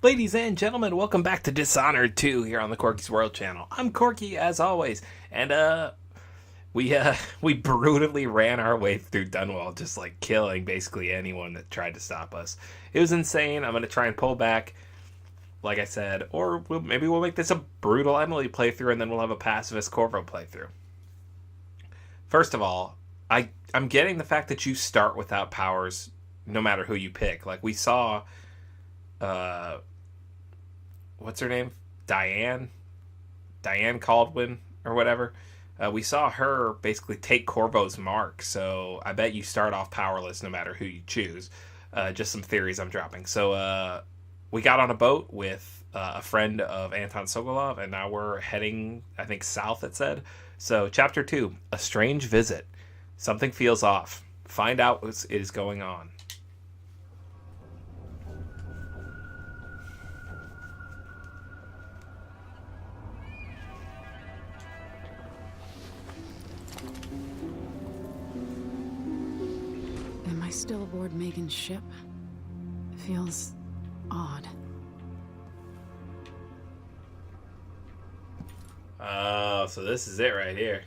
Ladies and gentlemen, welcome back to Dishonored 2 here on the Corky's World channel. I'm Corky, as always, and we brutally ran our way through Dunwall, just like killing basically anyone that tried to stop us. It was insane. I'm going to try and pull back, like I said, or maybe we'll make this a brutal Emily playthrough, and then we'll have a pacifist Corvo playthrough. First of all, I'm getting the fact that you start without powers no matter who you pick. Like, we saw... what's her name? Diane Caldwin or whatever. We saw her basically take Corvo's mark, so I bet you start off powerless no matter who you choose. Just some theories I'm dropping. So we got on a boat with a friend of Anton Sokolov, and now we're heading, I think, south, it said. So Chapter 2, A Strange Visit. Something feels off. Find out what is going on. Still aboard Megan's ship. Feels odd. Oh, so this is it right here.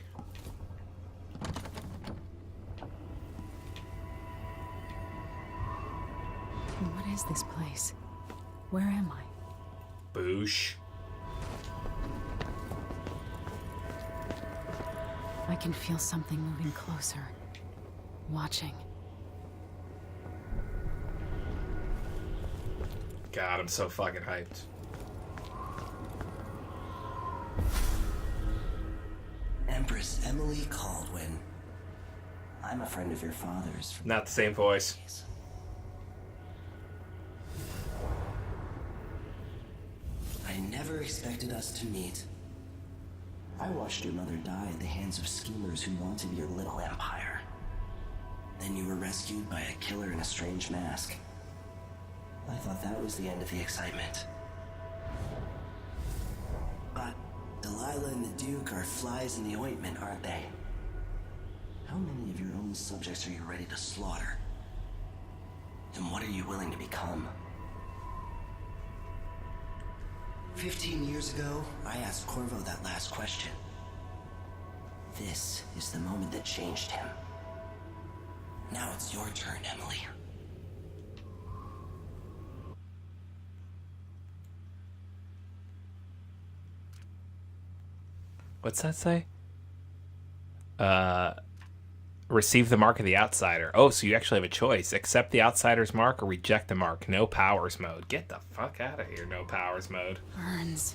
What is this place? Where am I? Boosh. I can feel something moving closer. Watching. God, I'm so fucking hyped. Empress Emily Caldwin. I'm a friend of your father's. Not the same voice. I never expected us to meet. I watched your mother die at the hands of schemers who wanted your little empire. Then you were rescued by a killer in a strange mask. I thought that was the end of the excitement. But Delilah and the Duke are flies in the ointment, aren't they? How many of your own subjects are you ready to slaughter? And what are you willing to become? 15 years ago, I asked Corvo that last question. This is the moment that changed him. Now it's your turn, Emily. What's that say? Receive the mark of the outsider. Oh, so you actually have a choice. Accept the outsider's mark or reject the mark. No powers mode. Get the fuck out of here, no powers mode. Burns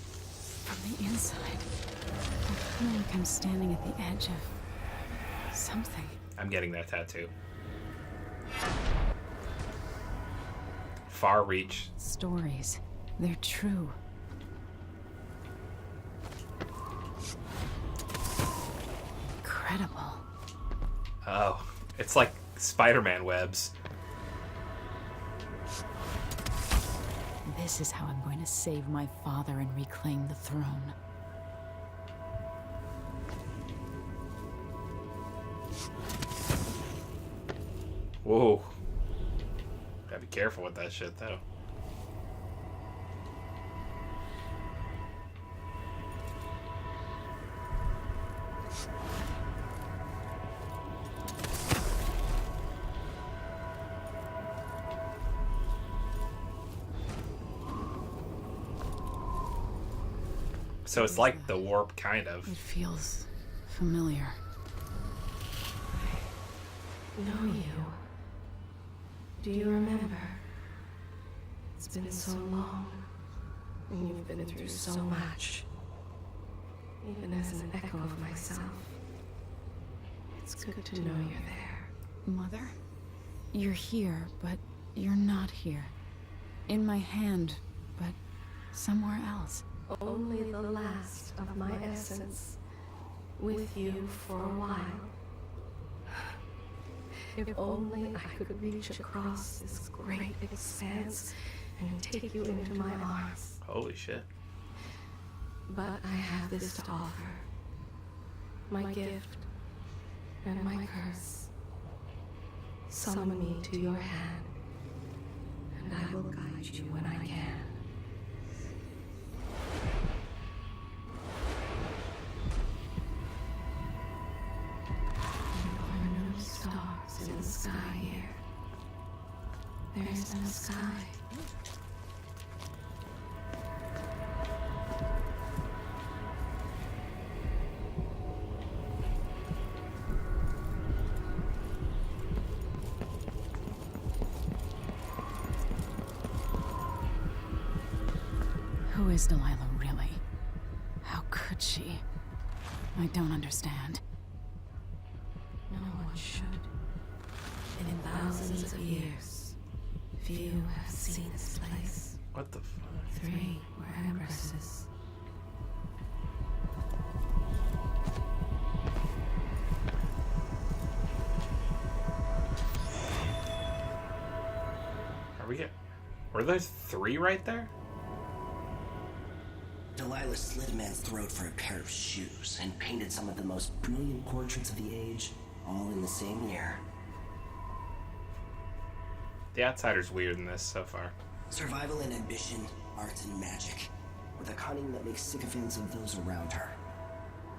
from the inside. I feel like I'm standing at the edge of something. I'm getting that tattoo. Far reach. Stories. They're true. Incredible. Oh, it's like Spider-Man webs. This is how I'm going to save my father and reclaim the throne. Whoa. Gotta be careful with that shit, though. So it's like the warp, kind of. It feels familiar. I know you. Do you remember? It's been so long, and you've been through so much. Even as an echo of myself, it's good to know you're there. Mother? You're here, but you're not here. In my hand, but somewhere else. Only the last of my essence, with you for a while. If only I could reach across this great expanse and take you into my arms. Holy shit. But I have this to offer. My gift and my curse. Summon me to your hand, and I will guide you when I can. no sky here. There is no sky. Who is Delilah really? How could she? I don't understand. No one should. In thousands of years, few have seen this place. What the fuck? 3 were empresses. Were there 3 right there? Delilah slit a man's throat for a pair of shoes and painted some of the most brilliant portraits of the age, all in the same year. The outsider's weird in this so far. Survival and ambition, art and magic, with a cunning that makes sycophants of those around her.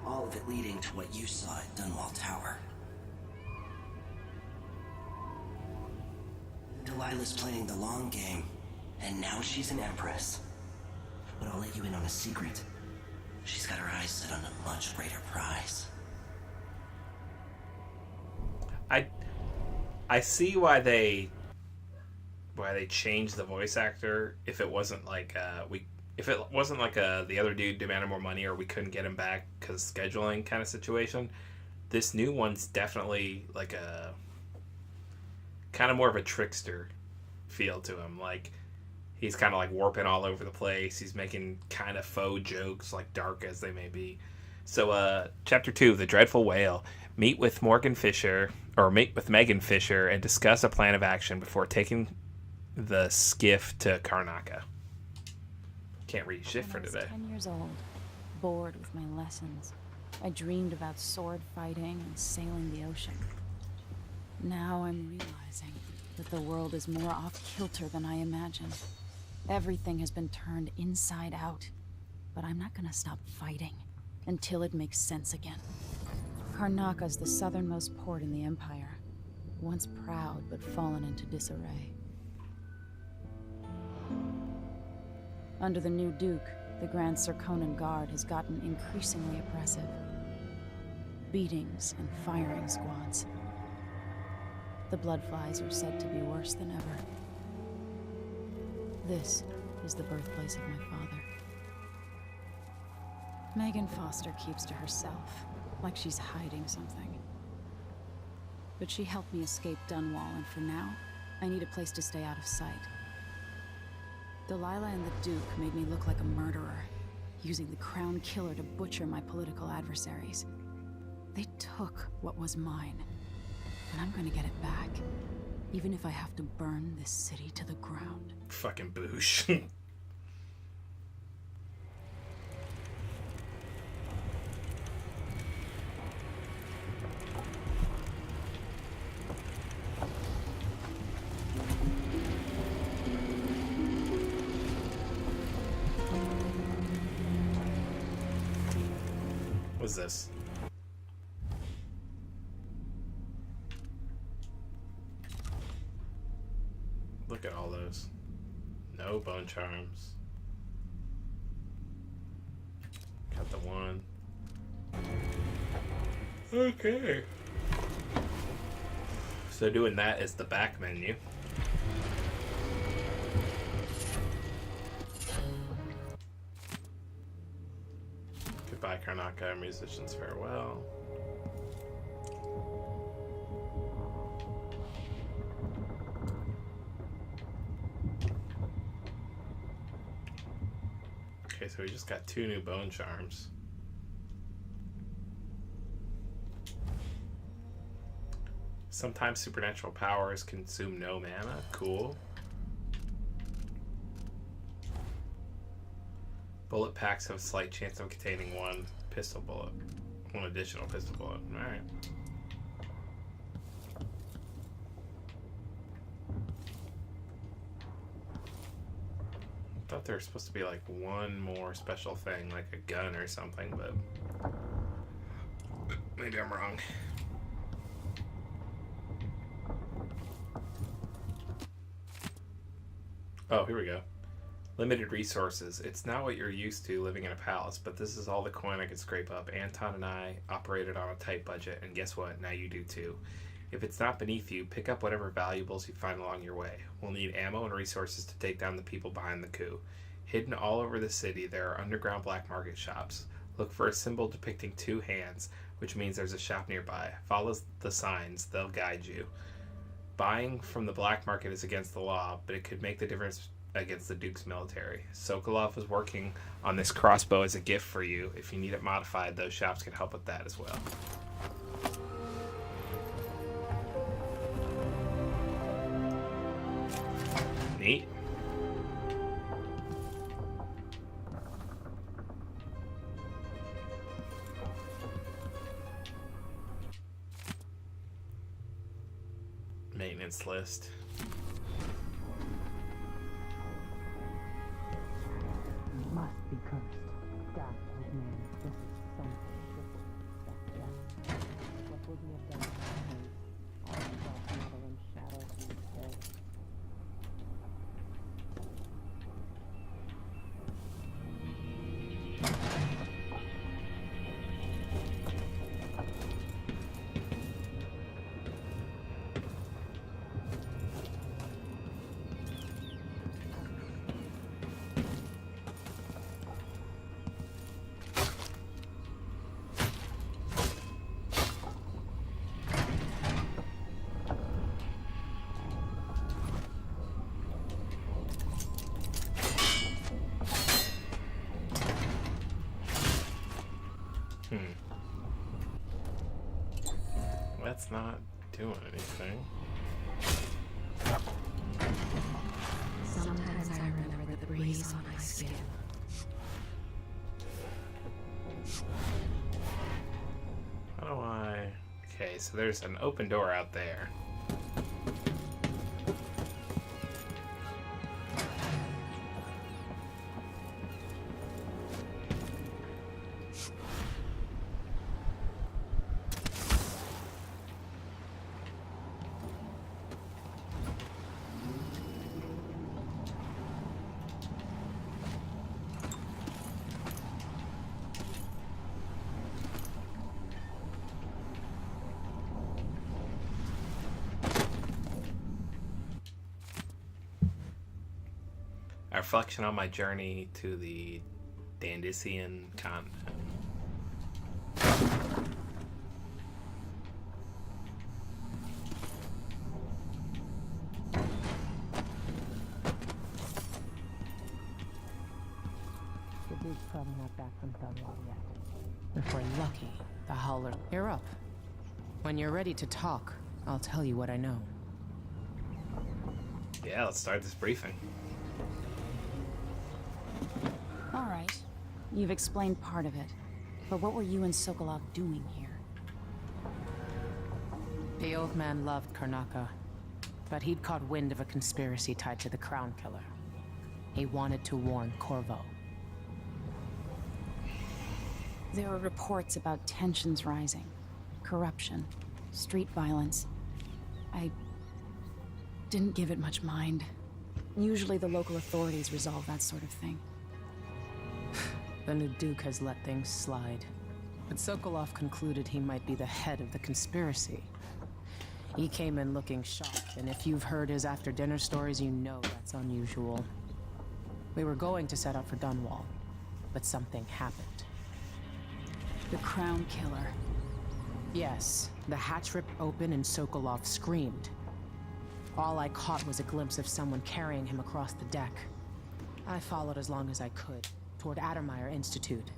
All of it leading to what you saw at Dunwall Tower. Delilah's playing the long game, and now she's an empress. But I'll let you in on a secret. She's got her eyes set on a much greater prize. I see why they changed the voice actor. If it wasn't like the other dude demanded more money or we couldn't get him back because scheduling kind of situation, this new one's definitely like a kind of more of a trickster feel to him. Like he's kind of like warping all over the place. He's making kind of faux jokes, like dark as they may be. So chapter 2, The Dreadful Whale. Meet with Megan Fisher and discuss a plan of action before taking the skiff to Karnaca. Can't read shit for today. When I was 10 years old, bored with my lessons, I dreamed about sword fighting and sailing the ocean. Now I'm realizing that the world is more off-kilter than I imagined. Everything has been turned inside out, but I'm not gonna stop fighting until it makes sense again. Karnaca's the southernmost port in the Empire, once proud but fallen into disarray. Under the new Duke, the Grand Serkonan Guard has gotten increasingly oppressive. Beatings and firing squads. The Bloodflies are said to be worse than ever. This is the birthplace of my father. Megan Foster keeps to herself, like she's hiding something. But she helped me escape Dunwall, and for now, I need a place to stay out of sight. Delilah and the Duke made me look like a murderer, using the Crown Killer to butcher my political adversaries. They took what was mine, and I'm gonna get it back, even if I have to burn this city to the ground. Fucking boosh. What's this? Look at all those. No bone charms. Got the one. Okay. So doing that is the back menu. Goodbye, Karnaca. Musicians farewell. Okay, so we just got 2 new bone charms. Sometimes supernatural powers consume no mana. Cool. Bullet packs have a slight chance of containing 1 pistol bullet. 1 additional pistol bullet. Alright. I thought there was supposed to be like 1 more special thing, like a gun or something, but maybe I'm wrong. Oh, here we go. Limited resources. It's not what you're used to living in a palace, but this is all the coin I could scrape up. Anton and I operated on a tight budget, and guess what? Now you do too. If it's not beneath you, pick up whatever valuables you find along your way. We'll need ammo and resources to take down the people behind the coup. Hidden all over the city, there are underground black market shops. Look for a symbol depicting two hands, which means there's a shop nearby. Follow the signs, they'll guide you. Buying from the black market is against the law, but it could make the difference against the Duke's military. Sokolov was working on this crossbow as a gift for you. If you need it modified, those shops can help with that as well. Neat. Maintenance list. Must be cursed. God, old man, this is something different. What would we have done if all the dark matter and shadows we say? That's not doing anything. Sometimes I remember the breeze on my skin. How do I... Okay, so there's an open door out there. A reflection on my journey to the Dandisian continent. The Duke's probably not back from Dunwall yet. If we're lucky, the Howler. You're up. When you're ready to talk, I'll tell you what I know. Yeah, let's start this briefing. All right. You've explained part of it. But what were you and Sokolov doing here? The old man loved Karnaka, but he'd caught wind of a conspiracy tied to the Crown Killer. He wanted to warn Corvo. There were reports about tensions rising, corruption, street violence. I didn't give it much mind. Usually the local authorities resolve that sort of thing. The new Duke has let things slide. But Sokolov concluded he might be the head of the conspiracy. He came in looking shocked, and if you've heard his after-dinner stories, you know that's unusual. We were going to set out for Dunwall, but something happened. The Crown Killer. Yes, the hatch ripped open and Sokolov screamed. All I caught was a glimpse of someone carrying him across the deck. I followed as long as I could, toward Addermeyer Institute.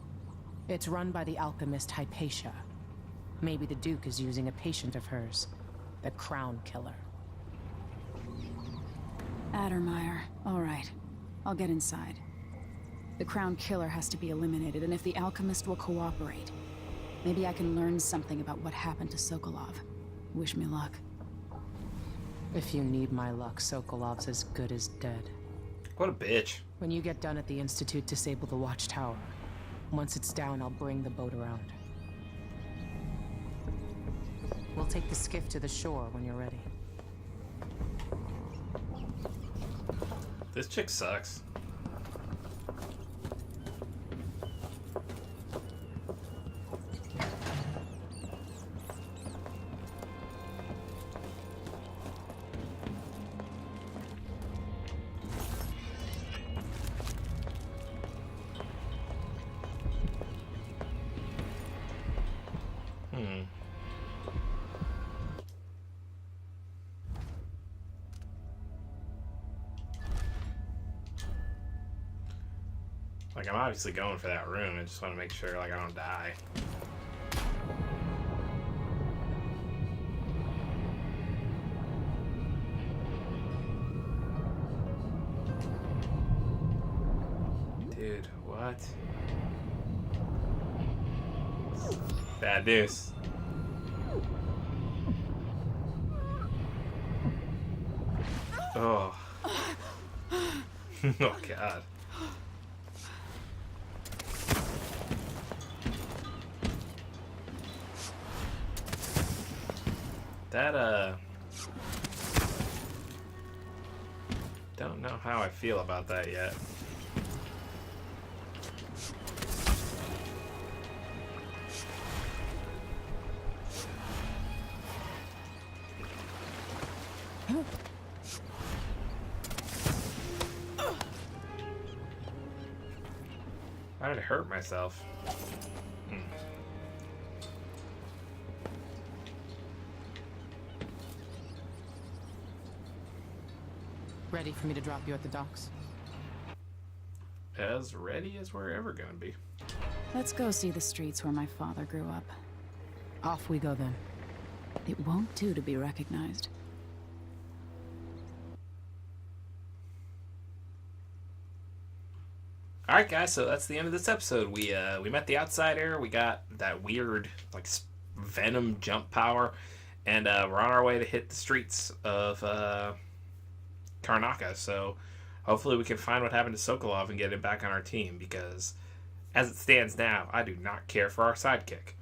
It's run by the alchemist Hypatia. Maybe the Duke is using a patient of hers, the Crown Killer. Addermeyer. All right. I'll get inside. The Crown Killer has to be eliminated, and if the alchemist will cooperate, maybe I can learn something about what happened to Sokolov. Wish me luck. If you need my luck, Sokolov's as good as dead. What a bitch. When you get done at the Institute, disable the watchtower. Once it's down, I'll bring the boat around. We'll take the skiff to the shore when you're ready. This chick sucks. Like, I'm obviously going for that room. I just want to make sure, like, I don't die. Dude, what? Bad news. Oh. Oh, God. That, don't know how I feel about that yet. I did hurt myself. Ready for me to drop you at the docks? As ready as we're ever gonna be. Let's go see the streets where my father grew up. Off we go then. It won't do to be recognized. Alright guys, so that's the end of this episode. We met the Outsider, we got that weird, like, venom jump power, and we're on our way to hit the streets of Karnaca, so hopefully we can find what happened to Sokolov and get him back on our team, because as it stands now, I do not care for our sidekick.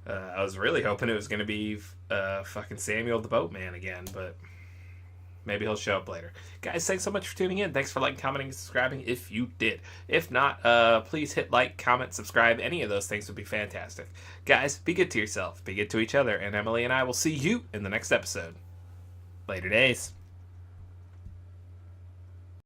I was really hoping it was going to be fucking Samuel the Boatman again, but maybe he'll show up later. Guys, thanks so much for tuning in. Thanks for liking, commenting, and subscribing if you did. If not, please hit like, comment, subscribe. Any of those things would be fantastic. Guys, be good to yourself, be good to each other, and Emily and I will see you in the next episode. Later days.